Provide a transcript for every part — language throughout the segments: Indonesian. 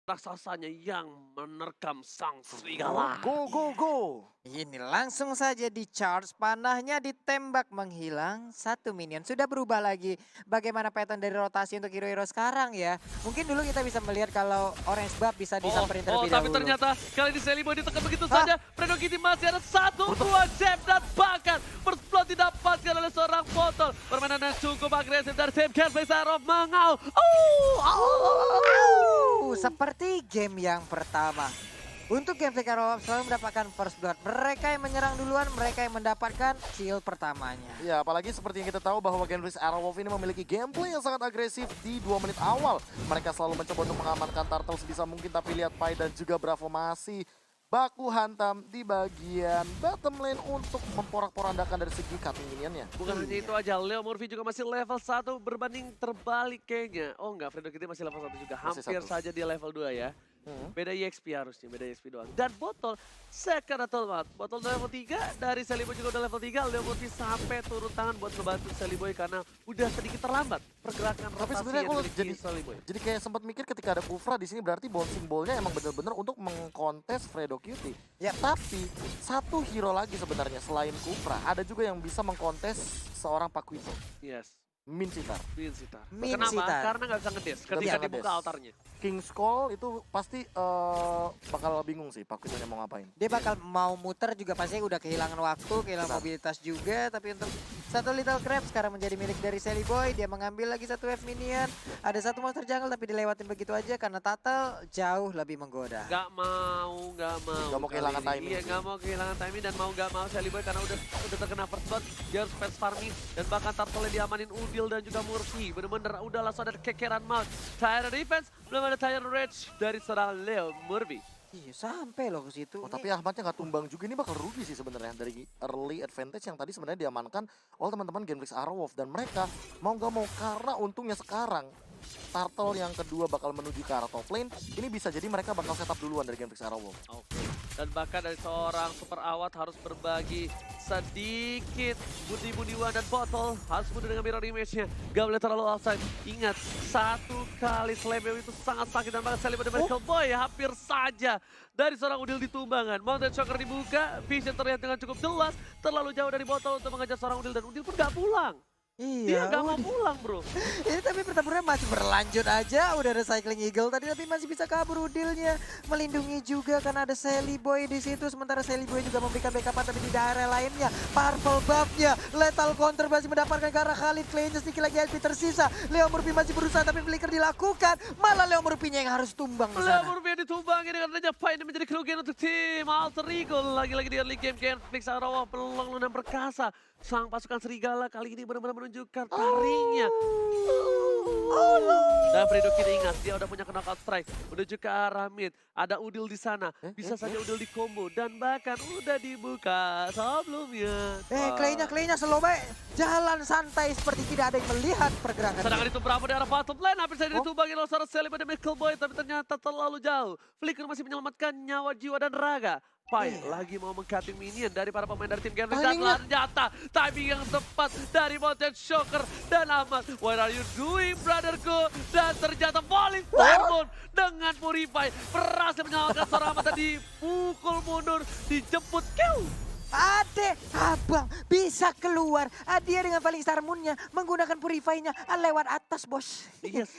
raksasanya yang menerkam sang serigala. Go, go, go. Ini langsung saja di charge, panahnya ditembak menghilang, satu minion sudah berubah lagi. Bagaimana pattern dari rotasi untuk hero-hero sekarang ya? Mungkin dulu kita bisa melihat kalau Orange Buff bisa disamperin terlebih tapi dahulu. ternyata kali ini Seliboy ditekan begitu saja. Fredo Kitty masih ada 1-2 jab dan bahkan first blood didapatkan oleh seorang botol. Permainan yang cukup agresif dari tim Kenflix Arrow mengau. Seperti game yang pertama. Untuk game Flicker Rob selalu mendapatkan first blood. Mereka yang menyerang duluan, mereka yang mendapatkan kill pertamanya. Ya, apalagi seperti yang kita tahu bahwa Genflix Arrowwolf ini memiliki gameplay yang sangat agresif di 2 menit awal. Mereka selalu mencoba untuk mengamankan Turtle sebisa mungkin, tapi lihat Pai dan juga Bravo masih baku hantam di bagian bottom lane untuk memporak-porandakan dari segi cutting minionnya. Bukan hanya itu aja, Leo Murphy juga masih level 1 berbanding terbalik kayaknya. Oh enggak, Fredo Kitty masih level 1 juga. Masih Hampir satu. saja dia level 2 ya. Beda EXP harusnya, beda EXP doang. Dan Botol, second atau what? Botol udah level 3, dari Seliboy juga udah level 3. Leo Murphy sampai turun tangan buat ngebantu Seliboy karena udah sedikit terlambat pergerakan Tapi rotasi sebenarnya yang aku dimiliki Seliboy. jadi kayak sempat mikir ketika ada Kufra di sini berarti bouncing ball-nya emang bener-bener untuk mengkontes Fredo Cutie. Ya. Tapi satu hero lagi sebenarnya selain Kufra ada juga yang bisa mengkontes seorang Paquito, Yes, Min Sitar. Min Sitar. Min Kenapa? Sitar. Karena nggak bisa ngedes Nggak ketika bisa dibuka ngedes. altarnya. King's Call itu pasti bakal bingung sih Paquito-nya mau ngapain. Dia bakal mau muter juga pasti udah kehilangan waktu, kehilangan Benar. mobilitas juga. Tapi untuk satu Little Crab sekarang menjadi milik dari Seliboy. Dia mengambil lagi satu wave minion. Ada satu monster jungle tapi dilewatin begitu aja karena Turtle jauh lebih menggoda. Nggak mau. Nggak mau kali kehilangan ini. timing Iya, sih. nggak mau kehilangan timing dan mau nggak mau Seliboy karena udah terkena first blood. Dia harus fast farming dan bahkan Turtle diamanin Udil dan juga Murphy. Bener-bener udah langsung ada kekeran mount. Tyrant defense, belum ada Tyrant rage dari seorang Leo Murphy. Iya sampai loh ke situ. Oh, tapi Ahmadnya nggak tumbang juga, ini bakal rugi sih sebenarnya dari early advantage yang tadi sebenarnya diamankan oleh teman-teman Genflix Arrowwolf, dan mereka mau nggak mau karena untungnya sekarang Turtle yang kedua bakal menuju ke arah top lane, ini bisa jadi mereka bakal setup duluan dari Genflix Arrowwolf. Oke. Dan bahkan dari seorang super awat harus berbagi sedikit budi-budiwan dan botol harus mundur dengan mirror image-nya. Gak boleh terlalu outside. Ingat, satu kali Slebeo itu sangat sakit dan bahkan Seliboy dan Michael Boy hampir saja dari seorang Udil ditumbangan. Mountain Shocker dibuka, Vision terlihat dengan cukup jelas, terlalu jauh dari botol untuk mengejar seorang Udil dan Udil pun gak pulang. Dia Iya, gak mau pulang bro. ini tapi pertempuran masih berlanjut aja. Udah ada Cycling Eagle tadi tapi masih bisa kabur Udilnya. Melindungi juga karena ada Seliboy di situ. Sementara Seliboy juga memberikan backup tapi di daerah lainnya. Purple buff-nya. Lethal counter masih mendapatkan ke arah Khalid. Claynya sedikit lagi HP tersisa. Leo Murphy masih berusaha tapi flicker dilakukan. Malah Leo Murphy-nya yang harus tumbang di Leo sana. Murphy ditumbangi dengan adanya Pai, ini menjadi kerugian untuk tim Alter Ego. Lagi-lagi di early game, Genflix Arrowwolf peluang lunan perkasa. Sang pasukan serigala kali ini benar-benar menunjukkan taringnya. Dan Fredo kita ingat, dia udah punya knockout strike menuju ke arah mid. Ada Udil di sana, bisa saja Udil di combo dan bahkan udah dibuka sebelumnya. Claynya slow baik. Jalan santai seperti tidak ada yang melihat pergerakan. Sedangkan itu berapa di arah bottom lane, hampir saja ditumbangi oleh seorang Seliboy dan Michael Boy, tapi ternyata terlalu jauh. Flicker masih menyelamatkan nyawa, jiwa, dan raga. Pai lagi mau meng-cutting minion dari para pemain dari tim Genflix dan ternyata timing yang tepat dari Mountain Shocker dan Ahmad. What are you doing brotherku? Dan ternyata Falling Stormon dengan Purify berhasil menyelamatkan seorang Ahmad dan dipukul mundur, dijemput kill. Ade, abang bisa keluar. Dia dengan paling Starmoon-nya menggunakan Purify-nya lewat atas, bos. Yes.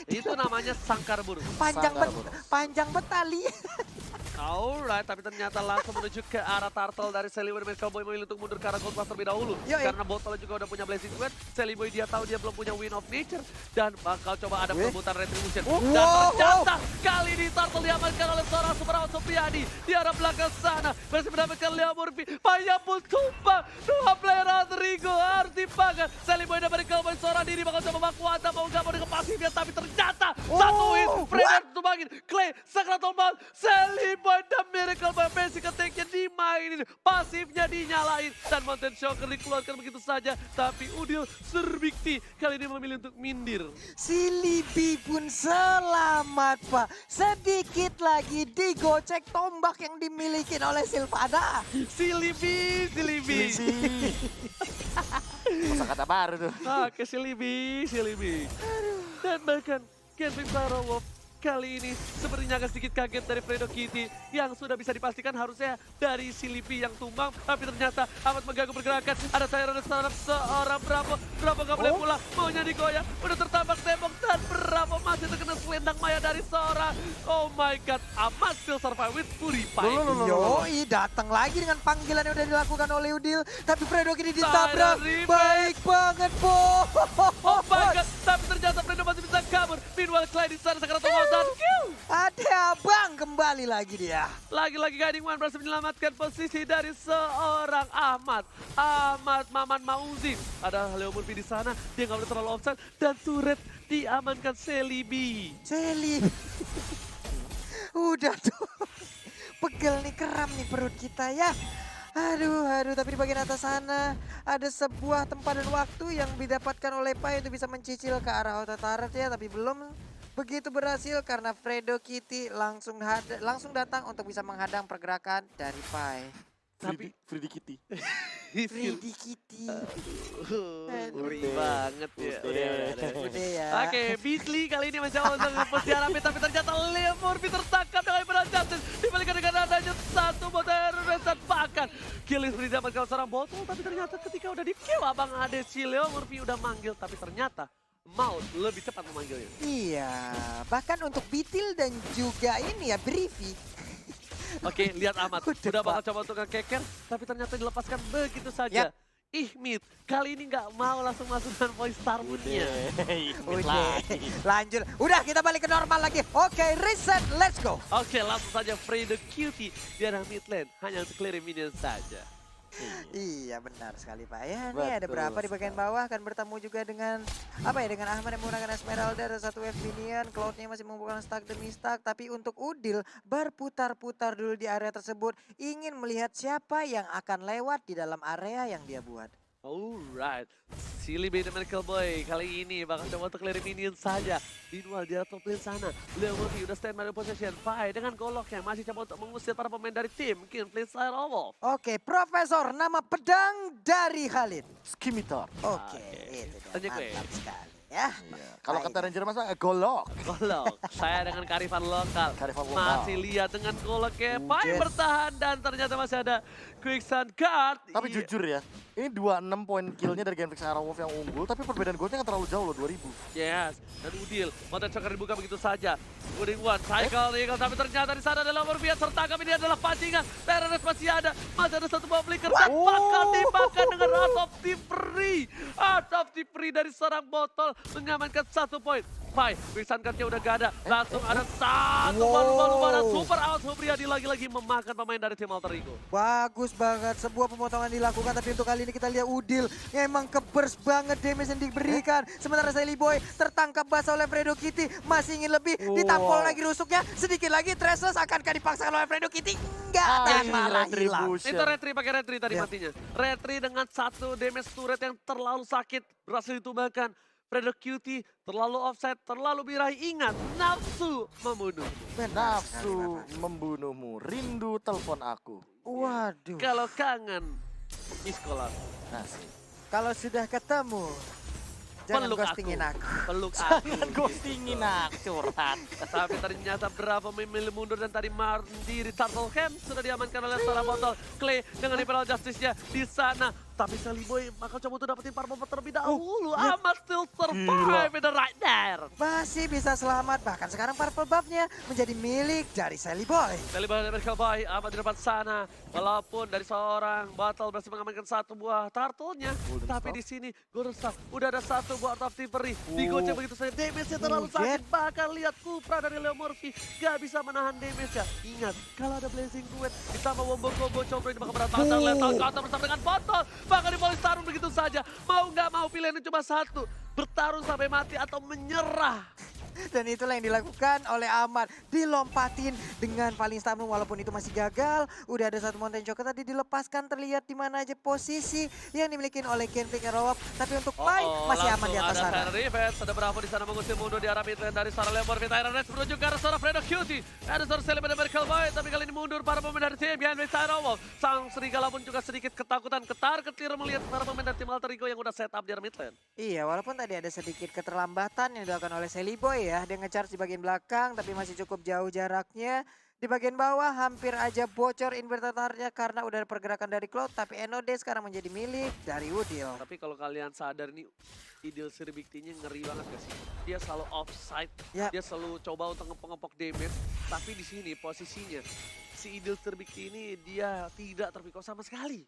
Itu namanya sangkar burung. Panjang betali. Alright, tapi ternyata langsung menuju ke arah Turtle dari Seliboy dan Cowboy memilih untuk mundur ke arah Gold Pass terlebih dahulu. Karena Botol juga udah punya Blazing Sweat, Seliboy dia tahu dia belum punya Wind of Nature dan bakal coba ada perebutan Retribution. Dan ternyata kali ini Turtle diamankan oleh seorang Superawat Supriyadi di arah belakang sana. Masih mendapatkan Leo Murphy, Paya pun tumbang. Dua player Rodrigo harus dipakai. Seliboy dan Cowboy seorang diri bakal coba baku hantam, mau gak mau dengan pasifnya, tapi ternyata satu win. Freddy tumbangin, Clay, Sacratal Mount, Seliboy dan Miracle Boy basic attack-nya dimainin, pasifnya dinyalain, dan Mountain Shocker dikeluarkan begitu saja. Tapi Udil Serbikti kali ini memilih untuk mindir. Si Libby pun selamat, Pak. Sedikit lagi digocek tombak yang dimiliki oleh Silvana. Si Libby. Masa kata baru tuh. Oke, si Libby. Dan bahkan Genflix Arrowwolf kali ini sepertinya agak sedikit kaget dari Fredo Kitty yang sudah bisa dipastikan harusnya dari si Lipi yang tumbang, tapi ternyata amat mengganggu pergerakan. Ada Tyrone terhadap seorang Bravo. Bravo gak boleh pulang, maunya digoyang, udah tertabak tembok dan Bravo masih terkena selendang maya dari seorang. Oh my god, Amat still survive with Purify. Yoi, datang lagi dengan panggilan yang udah dilakukan oleh Udil, tapi Fredo Kitty ditabrak. Baik banget, Bo. Oh my god, tapi ternyata Fredo masih bisa kabur. Meanwhile, Clyde di sana sekarang tombol dan kill. Ada abang kembali lagi dia. Lagi-lagi Guiding One berhasil menyelamatkan posisi dari seorang Ahmad Maman Mauzi. Ada Leo Murphy di sana, dia nggak boleh terlalu offside dan turret diamankan Celebi. Udah tuh. Pegel nih, kram nih perut kita ya. Aduh, tapi di bagian atas sana ada sebuah tempat dan waktu yang didapatkan oleh Pai untuk bisa mencicil ke arah auto turret ya, tapi belum begitu berhasil karena Fredo Kitty langsung datang untuk bisa menghadang pergerakan dari Pai. Tapi Freddie Kitty. Freddie Kitty. Ngeri banget ya. Udah ya. Oke, Beasley kali ini mencoba untuk nge-push di Arami, tapi ternyata Leo Murphy tertangkap dengan Emerald Justice. Dibalikan dengan adanya satu botol dan bahkan kill istri didapatkan seorang botol, tapi ternyata ketika udah di-kill Abang Ade si Leo Murphy udah manggil, tapi ternyata Maut lebih cepat memanggilnya. Iya, bahkan untuk Bitil dan juga ini ya Briefy. Oke, lihat Ahmad. Udah bakal coba untuk ngekeker, tapi ternyata dilepaskan begitu saja. Ihmit, kali ini nggak mau langsung masukkan voice Starwood-nya. Udah, lanjut. Udah, kita balik ke normal lagi. Oke, reset, let's go. Oke, langsung saja Fredo Kitty di arah mid lane, hanya untuk clear minion saja. Iya benar sekali Pak ya. Ini ada berapa di bagian bawah akan bertemu juga dengan dengan Ahmad yang menggunakan Esmeralda, ada satu wave minion, Cloud-nya masih membuka stack demi stack, tapi untuk Udil berputar-putar dulu di area tersebut, ingin melihat siapa yang akan lewat di dalam area yang dia buat. Alright, Silly Beta Miracle Boy kali ini bakal coba untuk clear minion saja. Meanwhile di top lane sana, Leo Murphy udah stand by the possession. Pai dengan goloknya masih coba untuk mengusir para pemain dari tim Kinflint Wolf. Oke, Profesor, nama pedang dari Khalid. Skimitar. Oke, itu dia, mantap sekali ya. Kalau kata Ranger masa golok. Golok, saya dengan kearifan lokal. Masih lihat dengan goloknya, Pai bertahan dan ternyata masih ada Quicksand Guard. Tapi jujur ya, ini 26 poin killnya dari Genflix Arrowwolf yang unggul, tapi perbedaan goldnya nggak terlalu jauh loh, 2000. Yes, dan Udil, Mountain Choker dibuka begitu saja. Wooding One, Cycle Eagle, tapi ternyata di sana adalah Morbius tertangkap, ini adalah pancingan. Terrorist masih ada satu bom flicker, dan bakal dimakan dengan Art of Thievery. Art of Thievery dari seorang botol mengamankan 1 poin. Pai, Quicksand Guard-nya udah gak ada, langsung ada satu lumba-lumba dan super out Supriyadi lagi-lagi memakan pemain dari tim Alter Ego. Bagus banget, sebuah pemotongan dilakukan, tapi untuk kali ini kita lihat Udil yang emang keburst banget damage yang diberikan. Sementara Silly Boy tertangkap basah oleh Fredo Kitty, masih ingin lebih, ditampol lagi rusuknya, sedikit lagi Tresles akankah dipaksakan oleh Fredo Kitty? Enggak, dan malah hilang. Itu retry, pakai retry tadi matinya. Retry dengan 1 damage turret yang terlalu sakit, berhasil ditumbangkan. Fredo Kitty terlalu offset, terlalu birahi. Ingat, nafsu membunuh. Nafsu membunuhmu, rindu telepon aku. Waduh. Kalau kangen, iskola. Kalau sudah ketemu, jangan ghostingin aku. Peluk aku. Jangan ghostingin aku, curhat. Tapi ternyata Bravo memilih mundur dan tadi mandiri Turtle Camp sudah diamankan oleh seorang botol. Clay dengan Imperial Justice-nya di sana. Tapi Silly Boy bakal coba untuk dapetin Purple terlebih dahulu. Amat still survive in the right there. Masih bisa selamat, bahkan sekarang Purple buff-nya menjadi milik dari Silly Boy. Silly Boy dari Miracle Boy, Amat di depan sana. Walaupun dari seorang botol berhasil mengamankan 1 buah turtle-nya. Tapi di sini Golden Staff udah ada 1 buah Art of Thievery. Digocek begitu saja, damage-nya terlalu sakit. Bahkan lihat Kupra dari Leo Murphy gak bisa menahan damage-nya. Ingat, kalau ada Blazing Duet ditambah Wombo Combo Combro ini bakal berantakan. Lethal counter bersama dengan botol. Bahkan di volley tarung begitu saja. Mau nggak mau pilihannya cuma 1. Bertarung sampai mati atau menyerah. Dan itulah yang dilakukan oleh Ahmad. Dilompatin dengan paling stamina walaupun itu masih gagal. Udah ada 1 Mountain Choker tadi dilepaskan, terlihat di mana aja posisi yang dimiliki oleh Genflix Arrowwolf. Tapi untuk Pai masih aman di atas sana. Ada Revenge, ada Bravo di sana mengusir mundur di arah mid lane dari seorang Leo Murphy. Tyrant menuju ke arah seorang Fredo Kitty. Ada seorang Silly Boy Miracle Boy, tapi kali ini mundur para pemain dari tim Genflix Arrowwolf. Sang Serigala pun juga sedikit ketakutan, ketar-ketir melihat para pemain dari tim Alter Ego yang udah set up di arah mid lane. Iya, walaupun tadi ada sedikit keterlambatan yang dilakukan oleh Silly Boy Boy ya, dia nge-charge di bagian belakang tapi masih cukup jauh jaraknya. Di bagian bawah hampir aja bocor inverternya karena udah ada pergerakan dari Cloud, tapi NOD sekarang menjadi milik dari Udil. Tapi kalau kalian sadar nih, Idil Sirbiktinya ngeri banget gak sih? Dia selalu offside, Ya. dia selalu coba untuk ngepok-ngepok damage. Tapi di sini posisinya, si Idil Sirbikti ini dia tidak terpikau sama sekali.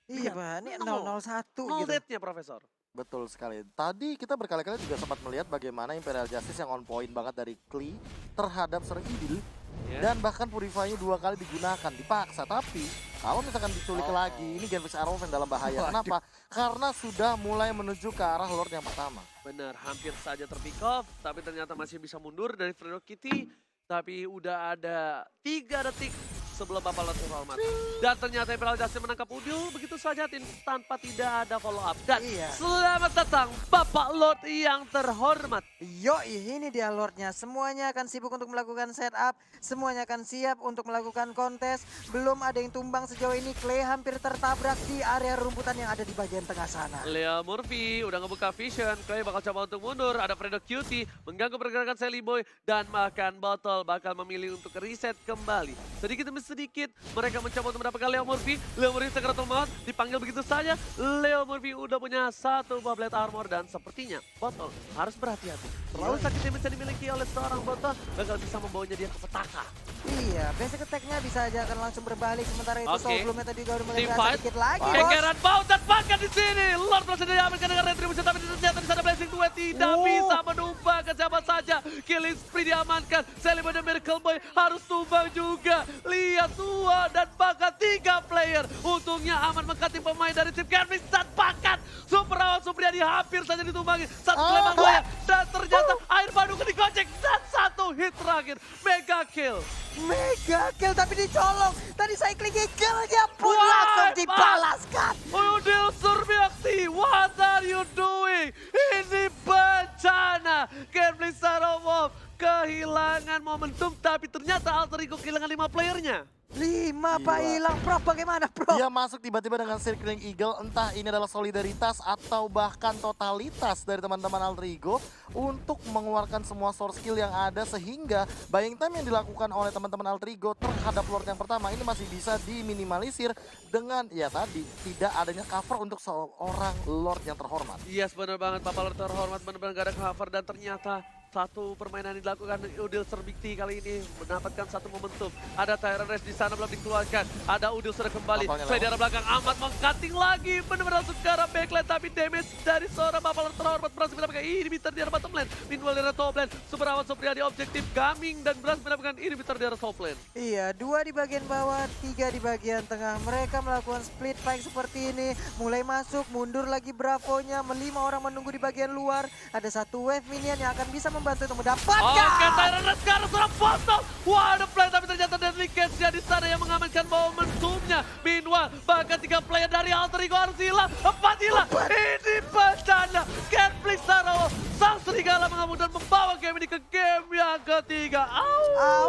Iya, Pak. Ini nol. 001 Nol gitu. death-nya, Profesor. Betul sekali. Tadi kita berkali-kali juga sempat melihat bagaimana Imperial Justice yang on point banget dari Klee terhadap seorang Idil. Ya. Dan bahkan Purify-nya 2 kali digunakan, dipaksa. Tapi kalau misalkan diculik lagi, ini Genfix Arrow yang dalam bahaya. Waduh. Kenapa? Karena sudah mulai menuju ke arah Lord yang pertama. Benar, hampir saja terpick off, tapi ternyata masih bisa mundur dari Fredo Kitty. Tapi udah ada 3 detik sebelum Bapak Lord terhormat. Dan ternyata Imperial Justice menangkap Udil begitu saja tanpa tidak ada follow up. Dan Iya. selamat datang Bapak Lord yang terhormat. Yoi, ini dia Lordnya. Semuanya akan sibuk untuk melakukan setup. Semuanya akan siap untuk melakukan kontes. Belum ada yang tumbang sejauh ini. Clay hampir tertabrak di area rumputan yang ada di bagian tengah sana. Lea Murphy udah ngebuka vision, Clay bakal coba untuk mundur, ada Fredo Cutie mengganggu pergerakan Sally Boy dan makan botol bakal memilih untuk reset kembali. Sedikit demi sedikit mereka mencoba untuk mendapatkan Lea Murphy segera maut dipanggil begitu saja. Lea Murphy udah punya 1 buah blade armor dan sepertinya botol harus berhati-hati. Terlalu sakit yang bisa dimiliki oleh seorang botol bakal bisa membawanya dia ke petaka. Iya, basic attack-nya bisa aja akan langsung berbalik. Sementara itu Oke. Soul Bloom-nya tadi udah mulai Team berasa fight. dikit lagi, bos. Kekeran baut dan bahkan di sini Lord berhasil diamankan dengan retribution tapi ternyata di sana Blessing Duet tidak bisa menumbangkan siapa saja. Killing spree diamankan. Sally Boy dan Miracle Boy harus tumbang juga. Lihat 2 dan bahkan 3 player. Untungnya aman mengganti pemain dari tim Kermit dan bahkan Superawan Supriyadi hampir saja ditumbangi. Satu lempar goyang dan ternyata air madu digocek dan 1 hit terakhir. Mega kill. Mega kill tapi dicolong. Tadi cycling kill-nya pun langsung dibalaskan. Udil Surbyakti, what are you doing? Ini bencana. Gambling Sarowov kehilangan momentum tapi ternyata Alter Ego kehilangan 5 playernya. 5 Pak Gila. hilang, Prof. Bagaimana, Prof? Dia masuk tiba-tiba dengan Circling Eagle, entah ini adalah solidaritas atau bahkan totalitas dari teman-teman Alter Ego untuk mengeluarkan semua source skill yang ada sehingga buying time yang dilakukan oleh teman-teman Alter Ego terhadap Lord yang pertama ini masih bisa diminimalisir dengan ya tadi tidak adanya cover untuk seorang Lord yang terhormat. Yes, benar banget. Bapak Lord terhormat benar-benar gak ada cover dan ternyata satu permainan yang dilakukan Udil Sirbikti kali ini mendapatkan 1 momentum. Ada Tyrant Race di sana belum dikeluarkan. Ada Udil sudah kembali. Apalnya Play di arah belakang amat mengcutting lagi. Benar-benar langsung ke arah backline tapi damage dari seorang Bapak Lord terhormat berhasil mendapatkan inhibitor di arah bottom lane. Meanwhile di arah top lane, Superawan Supriyadi objektif gaming dan berhasil mendapatkan inhibitor di arah top lane. Iya, 2 di bagian bawah, 3 di bagian tengah. Mereka melakukan split fight seperti ini. Mulai masuk, mundur lagi Bravo-nya. 5 orang menunggu di bagian luar. Ada 1 wave minion yang akan bisa membantu untuk mendapatkan. Oke, Tyrant Race sekarang seorang botol. Wah, ada play tapi ternyata Deadly Cage di sana yang mengamankan momentumnya. Meanwhile, bahkan 3 player dari Alter Ego harus hilang. 4 hilang. Ini bencana. Genflix Sarowov, sang serigala mengamuk dan membawa game ini ke game yang ketiga. Au. Au,